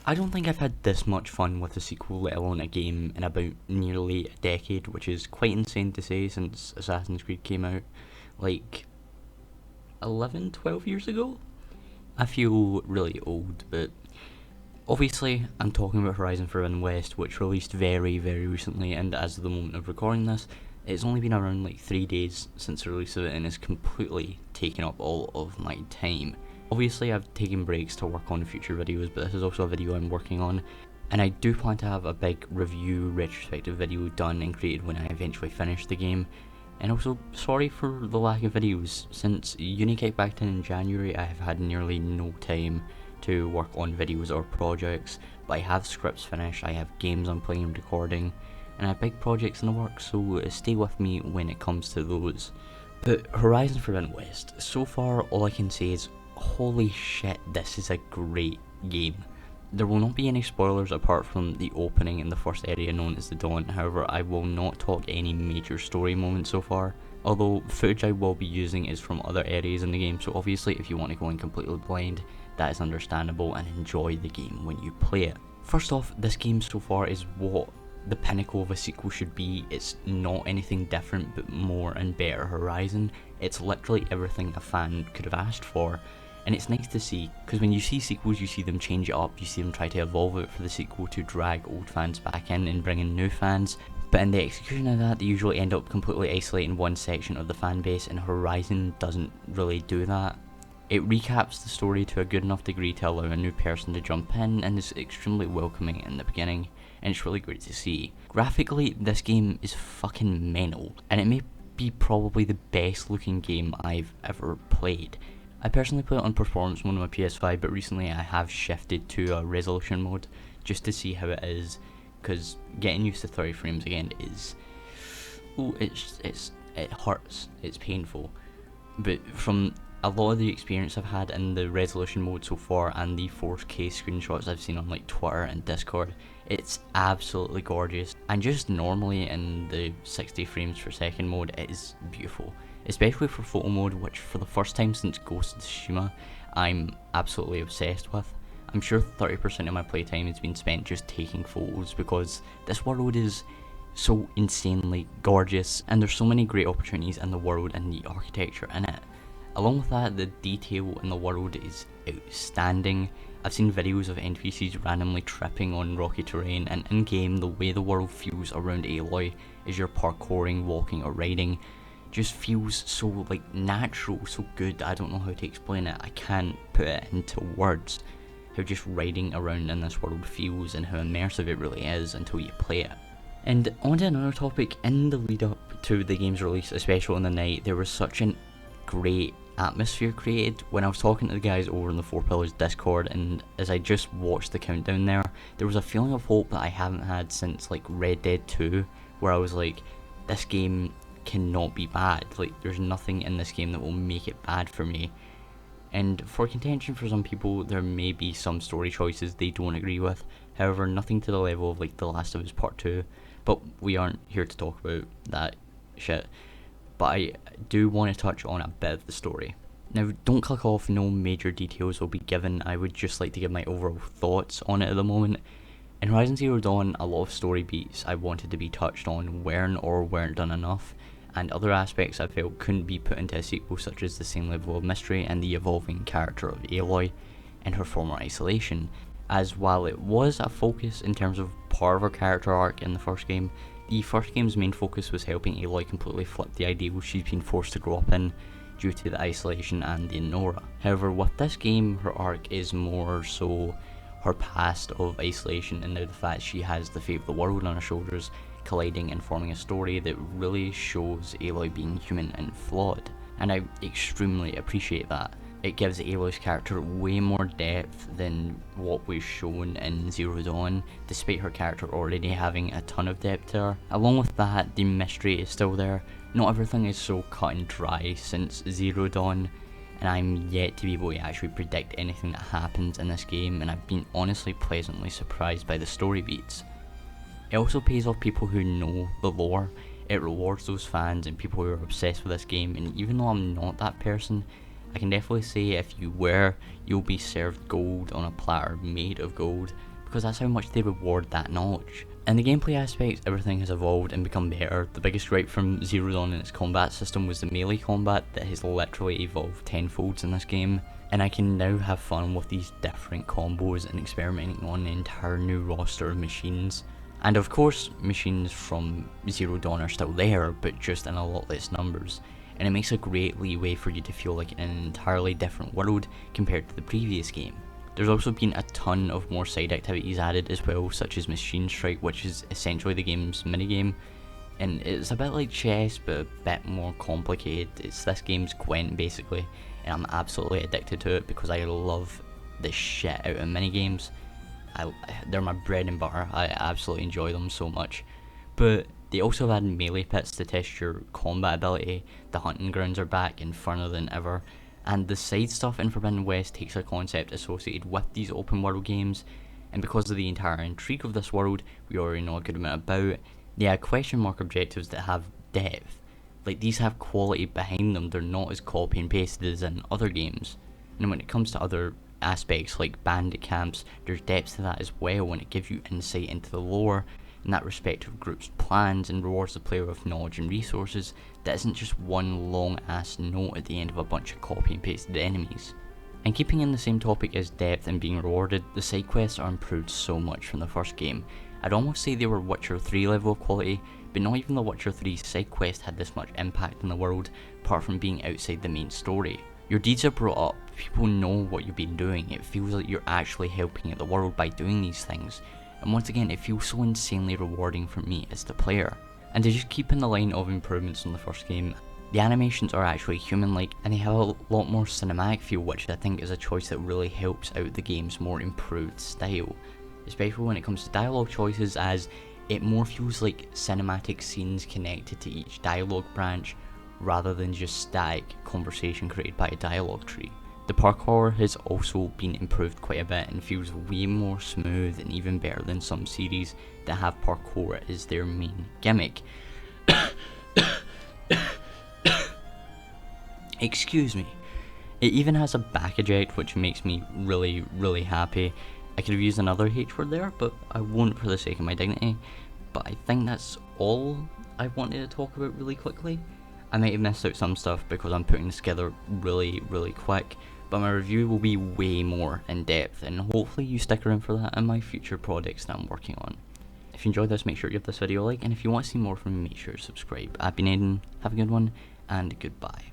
I don't think I've had this much fun with a sequel, let alone a game, in about nearly a decade, which is quite insane to say since Assassin's Creed came out like 11, 12 years ago. I feel really old, but obviously I'm talking about Horizon Forbidden West, which released very, very recently, and as of the moment of recording this, it's only been around like 3 days since the release of it and has completely taken up all of my time. Obviously I've taken breaks to work on future videos, but this is also a video I'm working on, and I do plan to have a big review retrospective video done and created when I eventually finish the game. And also, sorry for the lack of videos. Since uni kicked back in January, I have had nearly no time to work on videos or projects, but I have scripts finished, I have games I'm playing and recording, and I have big projects in the works, so stay with me when it comes to those. But Horizon Forbidden West, so far all I can say is, holy shit, this is a great game. There will not be any spoilers apart from the opening in the first area known as the Dawn. However, I will not talk any major story moments so far, although footage I will be using is from other areas in the game, so obviously if you want to go in completely blind, that is understandable, and enjoy the game when you play it. First off, this game so far is what the pinnacle of a sequel should be. It's not anything different but more and better Horizon. It's literally everything a fan could have asked for. And it's nice to see, because when you see sequels, you see them change it up, you see them try to evolve it for the sequel to drag old fans back in and bring in new fans, but in the execution of that, they usually end up completely isolating one section of the fan base, and Horizon doesn't really do that. It recaps the story to a good enough degree to allow a new person to jump in, and is extremely welcoming in the beginning, and it's really great to see. Graphically, this game is fucking mental, and it may be probably the best looking game I've ever played. I personally play it on performance mode on my PS5, but recently I have shifted to a resolution mode just to see how it is, because getting used to 30 frames again is, it hurts, it's painful. But from a lot of the experience I've had in the resolution mode so far and the 4K screenshots I've seen on like Twitter and Discord, it's absolutely gorgeous. And just normally in the 60 frames per second mode, it is beautiful. Especially for photo mode, which for the first time since Ghost of Tsushima, I'm absolutely obsessed with. I'm sure 30% of my playtime has been spent just taking photos, because this world is so insanely gorgeous, and there's so many great opportunities in the world and the architecture in it. Along with that, the detail in the world is outstanding. I've seen videos of NPCs randomly tripping on rocky terrain, and in game the way the world feels around Aloy as you're parkouring, walking or riding just feels so like natural, so good. I don't know how to explain it. I can't put it into words how just riding around in this world feels and how immersive it really is until you play it. And on to another topic, in the lead up to the game's release, especially on the night, there was such a great atmosphere created. When I was talking to the guys over in the Four Pillars Discord, and as I just watched the countdown there was a feeling of hope that I haven't had since like Red Dead 2, where I was like, this game cannot be bad, like there's nothing in this game that will make it bad for me. And for contention for some people, there may be some story choices they don't agree with, however nothing to the level of like The Last of Us Part 2, but we aren't here to talk about that shit. But I do want to touch on a bit of the story. Now don't click off, no major details will be given, I would just like to give my overall thoughts on it at the moment. In Horizon Zero Dawn, a lot of story beats I wanted to be touched on weren't done enough, and other aspects I felt couldn't be put into a sequel, such as the same level of mystery and the evolving character of Aloy and her former isolation, as while it was a focus in terms of part of her character arc in the first game, the first game's main focus was helping Aloy completely flip the ideals she's been forced to grow up in due to the isolation and the Nora. However, with this game, her arc is more so her past of isolation and now the fact she has the fate of the world on her shoulders colliding and forming a story that really shows Aloy being human and flawed, and I extremely appreciate that. It gives Aloy's character way more depth than what was shown in Zero Dawn, despite her character already having a ton of depth to her. Along with that, the mystery is still there. Not everything is so cut and dry since Zero Dawn, and I'm yet to be able to actually predict anything that happens in this game, and I've been honestly pleasantly surprised by the story beats. It also pays off people who know the lore. It rewards those fans and people who are obsessed with this game, and even though I'm not that person, I can definitely say if you were, you'll be served gold on a platter made of gold because that's how much they reward that knowledge. In the gameplay aspects, everything has evolved and become better. The biggest gripe from Zero Dawn in its combat system was the melee combat that has literally evolved tenfolds in this game, and I can now have fun with these different combos and experimenting on an entire new roster of machines. And of course, machines from Zero Dawn are still there, but just in a lot less numbers, and it makes a great leeway for you to feel like in an entirely different world compared to the previous game. There's also been a ton of more side activities added as well, such as Machine Strike, which is essentially the game's minigame, and it's a bit like chess but a bit more complicated. It's this game's Gwent basically, and I'm absolutely addicted to it because I love the shit out of minigames. They're my bread and butter. I absolutely enjoy them so much. But they also added melee pits to test your combat ability. The hunting grounds are back and funner than ever. And the side stuff in Forbidden West takes a concept associated with these open world games, and because of the entire intrigue of this world we already know a good amount about, they add question mark objectives that have depth. Like, these have quality behind them, they're not as copy and pasted as in other games. And when it comes to other aspects like bandit camps, there's depth to that as well, and it gives you insight into the lore and that respective group's plans, and rewards the player with knowledge and resources that isn't just one long ass note at the end of a bunch of copy and pasted enemies. And keeping in the same topic as depth and being rewarded, the side quests are improved so much from the first game. I'd almost say they were Witcher 3 level of quality, but not even the Witcher 3 side quest had this much impact in the world, apart from being outside the main story. Your deeds are brought up, people know what you've been doing, it feels like you're actually helping out the world by doing these things. And once again, it feels so insanely rewarding for me as the player. And to just keep in the line of improvements from the first game, the animations are actually human-like, and they have a lot more cinematic feel, which I think is a choice that really helps out the game's more improved style. Especially when it comes to dialogue choices, as it more feels like cinematic scenes connected to each dialogue branch, rather than just static conversation created by a dialogue tree. The parkour has also been improved quite a bit and feels way more smooth and even better than some series that have parkour as their main gimmick. Excuse me. It even has a back eject, which makes me really happy. I could have used another H word there, but I won't for the sake of my dignity. But I think that's all I wanted to talk about really quickly. I might have missed out some stuff because I'm putting this together really quick, but my review will be way more in depth, and hopefully you stick around for that in my future projects that I'm working on. If you enjoyed this, make sure to give this video a like, and if you want to see more from me, make sure to subscribe. I've been Aidan, have a good one, and goodbye.